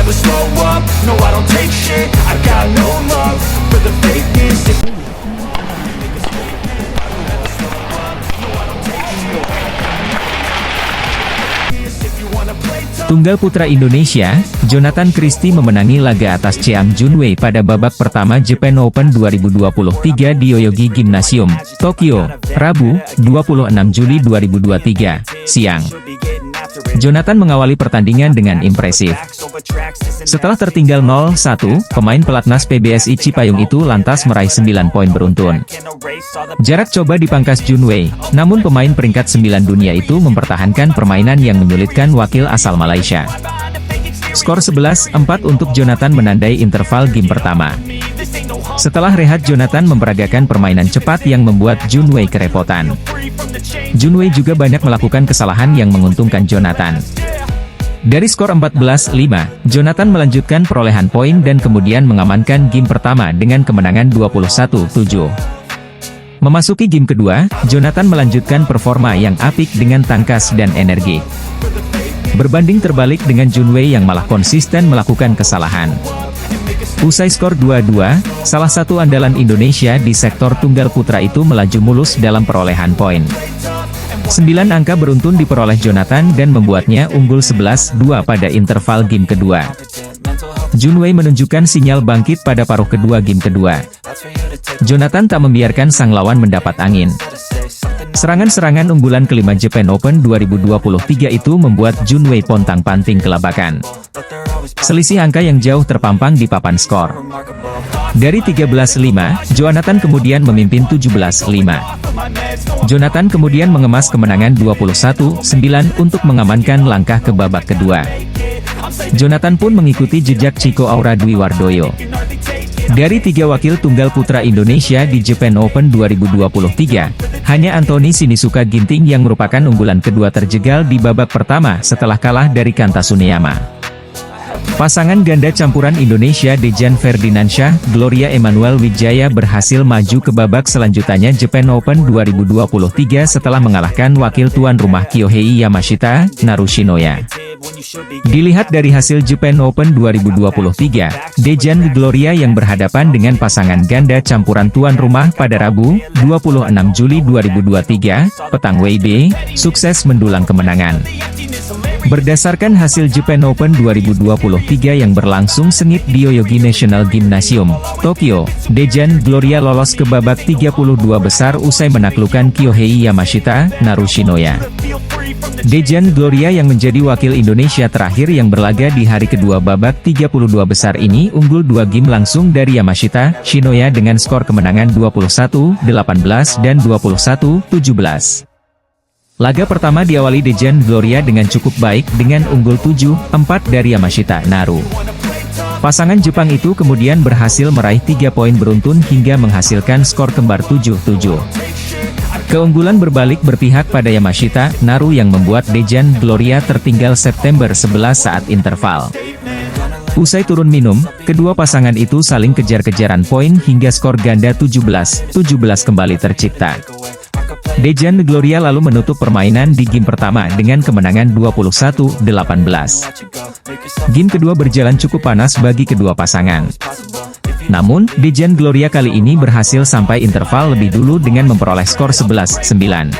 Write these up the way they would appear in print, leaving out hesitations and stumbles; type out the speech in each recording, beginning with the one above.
never slow up, no I don't take shit, I got no love for the fakeness. Tunggal putra Indonesia, Jonathan Christie memenangi laga atas Cheam Junwei pada babak pertama Japan Open 2023 di Yoyogi Gymnasium, Tokyo, Rabu, 26 Juli 2023, siang. Jonathan mengawali pertandingan dengan impresif. Setelah tertinggal 0-1, pemain pelatnas PBSI Cipayung itu lantas meraih 9 poin beruntun. Jarak coba dipangkas Junwei, namun pemain peringkat 9 dunia itu mempertahankan permainan yang menyulitkan wakil asal Malaysia. Skor 11-4 untuk Jonathan menandai interval game pertama. Setelah rehat, Jonathan memperagakan permainan cepat yang membuat Junwei kerepotan. Junwei juga banyak melakukan kesalahan yang menguntungkan Jonathan. Dari skor 14-5, Jonathan melanjutkan perolehan poin dan kemudian mengamankan game pertama dengan kemenangan 21-7. Memasuki game kedua, Jonathan melanjutkan performa yang apik dengan tangkas dan energi. Berbanding terbalik dengan Junwei yang malah konsisten melakukan kesalahan. Usai skor 2-2, salah satu andalan Indonesia di sektor tunggal putra itu melaju mulus dalam perolehan poin. 9 angka beruntun diperoleh Jonathan dan membuatnya unggul 11-2 pada interval game kedua. Junwei menunjukkan sinyal bangkit pada paruh kedua game kedua. Jonathan tak membiarkan sang lawan mendapat angin. Serangan-serangan unggulan kelima Japan Open 2023 itu membuat Junwei pontang-panting kelabakan. Selisih angka yang jauh terpampang di papan skor. Dari 13-5, Jonathan kemudian memimpin 17-5. Jonathan kemudian mengemas kemenangan 21-9 untuk mengamankan langkah ke babak kedua. Jonathan pun mengikuti jejak Chico Aura Dwi Wardoyo. Dari 3 wakil tunggal putra Indonesia di Japan Open 2023, hanya Anthony Sinisuka Ginting yang merupakan unggulan kedua terjegal di babak pertama setelah kalah dari Kanta Suneyama. Pasangan ganda campuran Indonesia Dejan Ferdinansyah, Gloria Emmanuel Wijaya berhasil maju ke babak selanjutnya Japan Open 2023 setelah mengalahkan wakil tuan rumah Kyohei Yamashita, Naru Shinoya. Dilihat dari hasil Japan Open 2023, Dejan Gloria yang berhadapan dengan pasangan ganda campuran tuan rumah pada Rabu, 26 Juli 2023, petang WIB, sukses mendulang kemenangan. Berdasarkan hasil Japan Open 2023 yang berlangsung sengit di Yoyogi National Gymnasium, Tokyo, Dejan Gloria lolos ke babak 32 besar usai menaklukkan Kyohei Yamashita, Naru Shinoya. Dejan Gloria yang menjadi wakil Indonesia terakhir yang berlaga di hari kedua babak 32 besar ini unggul 2 game langsung dari Yamashita, Shinoya dengan skor kemenangan 21-18 dan 21-17. Laga pertama diawali Dejan Gloria dengan cukup baik dengan unggul 7-4 dari Yamashita, Naru. Pasangan Jepang itu kemudian berhasil meraih 3 poin beruntun hingga menghasilkan skor kembar 7-7. Keunggulan berbalik berpihak pada Yamashita, Naru yang membuat Dejan Gloria tertinggal September 11 saat interval. Usai turun minum, kedua pasangan itu saling kejar-kejaran poin hingga skor ganda 17-17 kembali tercipta. Dejan Gloria lalu menutup permainan di game pertama dengan kemenangan 21-18. Game kedua berjalan cukup panas bagi kedua pasangan. Namun, Dejan Gloria kali ini berhasil sampai interval lebih dulu dengan memperoleh skor 11-9.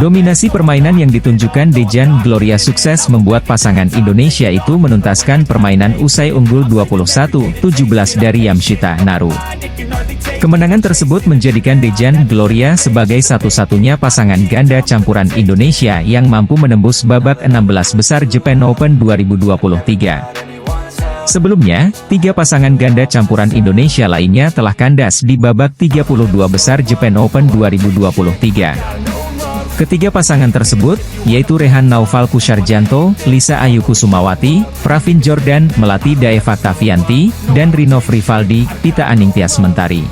Dominasi permainan yang ditunjukkan Dejan Gloria sukses membuat pasangan Indonesia itu menuntaskan permainan usai unggul 21-17 dari Yamashita, Naru. Kemenangan tersebut menjadikan Dejan Gloria sebagai satu-satunya pasangan ganda campuran Indonesia yang mampu menembus babak 16 besar Japan Open 2023. Sebelumnya, 3 pasangan ganda campuran Indonesia lainnya telah kandas di babak 32 besar Japan Open 2023. Ketiga pasangan tersebut, yaitu Rehan Naufal Kusarjanto, Lisa Ayu Kusumawati, Pravin Jordan, Melati Daeva Tavianti, dan Rinov Rivaldi, Pita Aningtyas Mentari.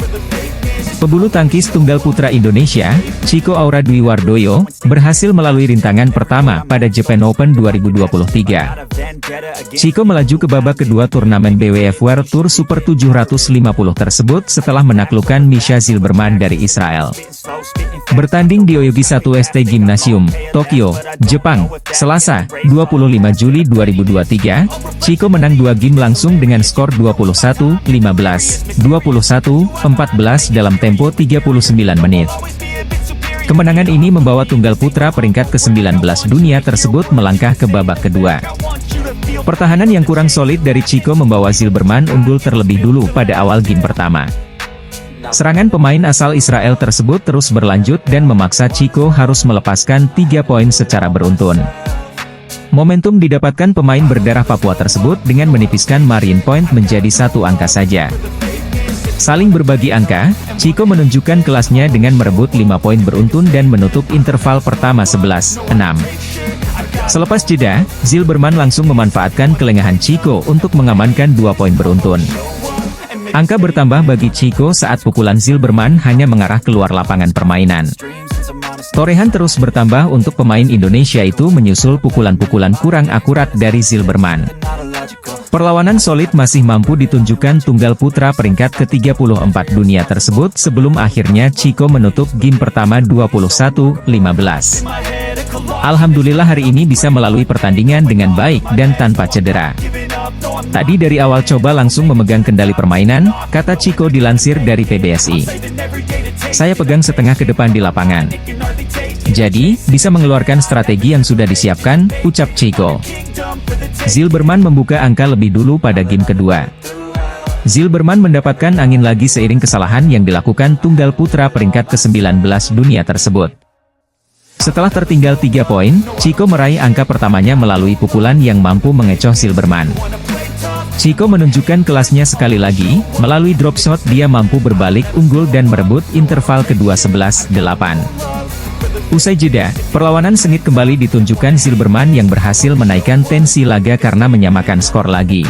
Pebulu tangkis tunggal putra Indonesia, Chico Aura Dwi Wardoyo, berhasil melalui rintangan pertama pada Japan Open 2023. Chico melaju ke babak kedua turnamen BWF World Tour Super 750 tersebut setelah menaklukkan Misha Zilberman dari Israel. Bertanding di Yoyogi 1 ST Gymnasium, Tokyo, Jepang, Selasa, 25 Juli 2023, Chico menang 2 game langsung dengan skor 21-15, 21-14 dalam tempo 39 menit. Kemenangan ini membawa tunggal putra peringkat ke-19 dunia tersebut melangkah ke babak kedua. Pertahanan yang kurang solid dari Chico membawa Zilberman unggul terlebih dulu pada awal game pertama. Serangan pemain asal Israel tersebut terus berlanjut dan memaksa Chico harus melepaskan 3 poin secara beruntun. Momentum didapatkan pemain berdarah Papua tersebut dengan menipiskan margin point menjadi 1 angka saja. Saling berbagi angka, Chico menunjukkan kelasnya dengan merebut 5 poin beruntun dan menutup interval pertama 11-6. Selepas jeda, Zilberman langsung memanfaatkan kelengahan Chico untuk mengamankan 2 poin beruntun. Angka bertambah bagi Chico saat pukulan Zilberman hanya mengarah keluar lapangan permainan. Torehan terus bertambah untuk pemain Indonesia itu menyusul pukulan-pukulan kurang akurat dari Zilberman. Perlawanan solid masih mampu ditunjukkan tunggal putra peringkat ke-34 dunia tersebut sebelum akhirnya Chico menutup game pertama 21-15. Alhamdulillah hari ini bisa melalui pertandingan dengan baik dan tanpa cedera. Tadi dari awal coba langsung memegang kendali permainan, kata Chico dilansir dari PBSI. Saya pegang setengah ke depan di lapangan. Jadi, bisa mengeluarkan strategi yang sudah disiapkan, ucap Chico. Zilberman membuka angka lebih dulu pada game kedua. Zilberman mendapatkan angin lagi seiring kesalahan yang dilakukan tunggal putra peringkat ke-19 dunia tersebut. Setelah tertinggal 3 poin, Chico meraih angka pertamanya melalui pukulan yang mampu mengecoh Zilberman. Chico menunjukkan kelasnya sekali lagi, melalui drop shot dia mampu berbalik unggul dan merebut interval kedua 11-8. Usai jeda, perlawanan sengit kembali ditunjukkan Zilberman yang berhasil menaikkan tensi laga karena menyamakan skor lagi.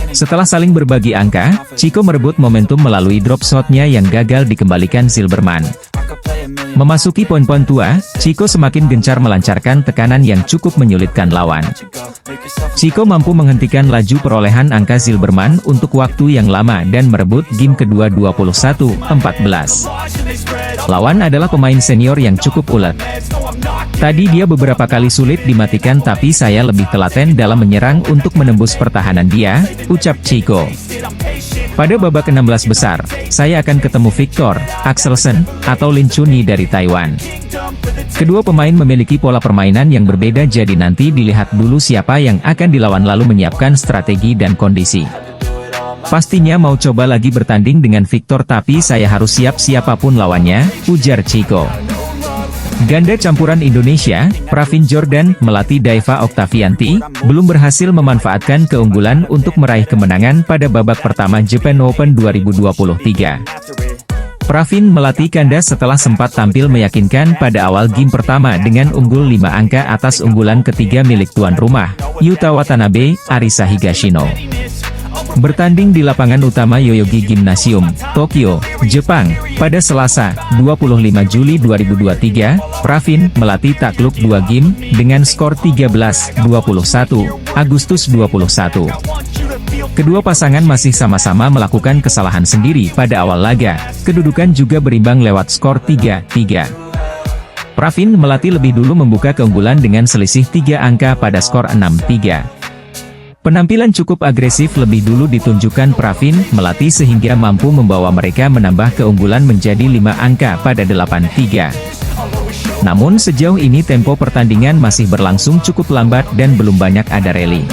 Setelah saling berbagi angka, Chico merebut momentum melalui drop shotnya yang gagal dikembalikan Zilberman. Memasuki poin-poin tua, Chico semakin gencar melancarkan tekanan yang cukup menyulitkan lawan. Chico mampu menghentikan laju perolehan angka Zilberman untuk waktu yang lama dan merebut game kedua 21-14. Lawan adalah pemain senior yang cukup ulet. Tadi dia beberapa kali sulit dimatikan tapi saya lebih telaten dalam menyerang untuk menembus pertahanan dia, ucap Chico. Pada babak ke-16 besar, saya akan ketemu Victor Axelsen atau Lin Chunyi dari Taiwan. Kedua pemain memiliki pola permainan yang berbeda jadi nanti dilihat dulu siapa yang akan dilawan lalu menyiapkan strategi dan kondisi. Pastinya mau coba lagi bertanding dengan Victor tapi saya harus siap siapapun lawannya, ujar Chico. Ganda campuran Indonesia, Pravin Jordan, melatih Daiva Oktavianti, belum berhasil memanfaatkan keunggulan untuk meraih kemenangan pada babak pertama Japan Open 2023. Pravin melatih ganda setelah sempat tampil meyakinkan pada awal game pertama dengan unggul 5 angka atas unggulan ketiga milik tuan rumah, Yuta Watanabe, Arisa Higashino. Bertanding di lapangan utama Yoyogi Gymnasium, Tokyo, Jepang, pada Selasa, 25 Juli 2023, Pravin melatih takluk 2 game, dengan skor 13-21, Agustus 21. Kedua pasangan masih sama-sama melakukan kesalahan sendiri pada awal laga, kedudukan juga berimbang lewat skor 3-3. Pravin melatih lebih dulu membuka keunggulan dengan selisih 3 angka pada skor 6-3. Penampilan cukup agresif lebih dulu ditunjukkan Pravin melatih sehingga mampu membawa mereka menambah keunggulan menjadi 5 angka pada 8-3. Namun sejauh ini tempo pertandingan masih berlangsung cukup lambat dan belum banyak ada rally.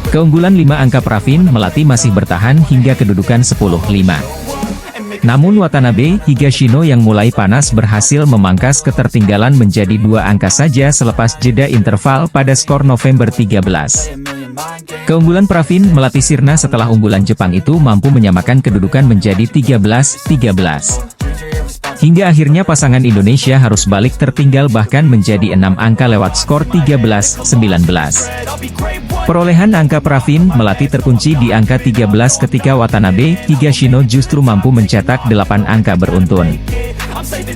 Keunggulan 5 angka Pravin melatih masih bertahan hingga kedudukan 10-5. Namun Watanabe Higashino yang mulai panas berhasil memangkas ketertinggalan menjadi 2 angka saja selepas jeda interval pada skor November 13. Keunggulan Pravin melatih sirna setelah unggulan Jepang itu mampu menyamakan kedudukan menjadi 13-13. Hingga akhirnya pasangan Indonesia harus balik tertinggal bahkan menjadi 6 angka lewat skor 13-19. Perolehan angka Pravin melatih terkunci di angka 13 ketika Watanabe Higashino justru mampu mencetak 8 angka beruntun.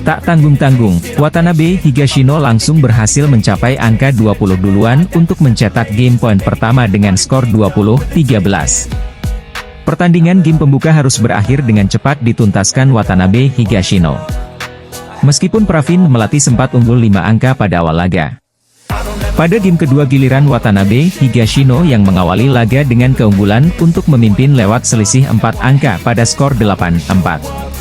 Tak tanggung-tanggung, Watanabe Higashino langsung berhasil mencapai angka 20 duluan untuk mencetak game poin pertama dengan skor 20-13. Pertandingan game pembuka harus berakhir dengan cepat dituntaskan Watanabe Higashino. Meskipun Pravin Melati sempat unggul 5 angka pada awal laga. Pada game kedua giliran Watanabe Higashino yang mengawali laga dengan keunggulan untuk memimpin lewat selisih 4 angka pada skor 8-4.